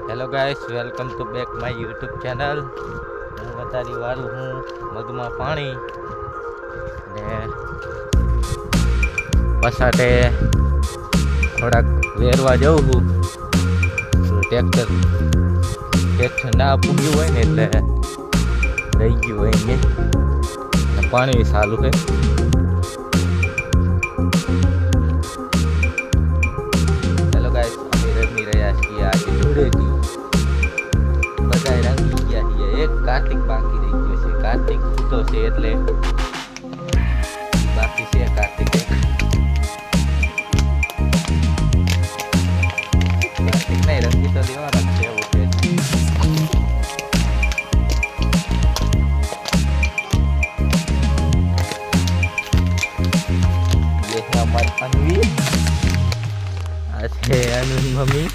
Hello guys, welcome to back my YouTube channel. હું વધારી વાળું હું મગમાં પાણી ને પછાટે થોડાક વેરવા જઉં છું. ટ્રેક્ટર ના પૂગ્યું હોય ને એટલે રહી ગયું હોય ને પાણી ચાલુ છે. હેલો ગાઈસ, અમે રમી રહ્યા છીએ આજે ધૂળેટી. બધા રંગી ગયા છીએ. એક કાર્તિક બાકી રહી ગયો છે. કાર્તિક છૂટો છે એટલે બાકી છે કાર્તિક. કાર્તિક નહીં રંગી તો દેવાના છે એવું છે. ये है हमारी अनवी. આ છે અનુની મમ્મી.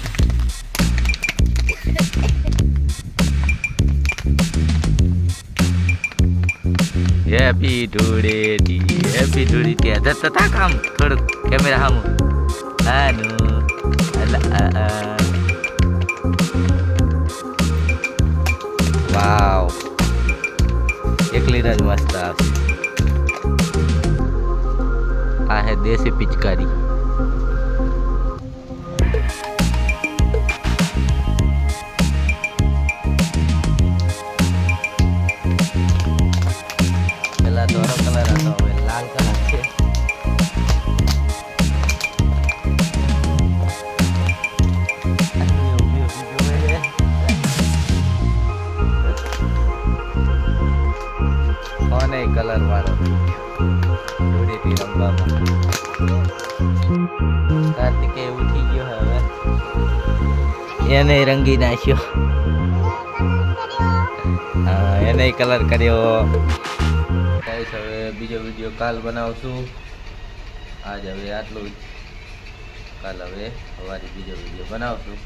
Happy Dhuleti, happy Dhuleti. જતા તા કામ થોડુંક કેમેરા સામું. આનું વાવ, એકલી જ મસ્ત આવશે. આ હે દેશી પિચકારી. પેલા દોરો કલર હતો, હવે લાલ કલર છે. કોને કલર વાળો ધૂળેટી રમવામાં. કાર્તિકે ઉઠી ગયો હવે, એને રંગી નાખ્યો. હા, એને કલર કર્યો. હવે બીજો વિડીયો કાલ બનાવશું. આજ હવે આટલું જ. કાલ હવે સવારે બીજો વિડીયો બનાવશું.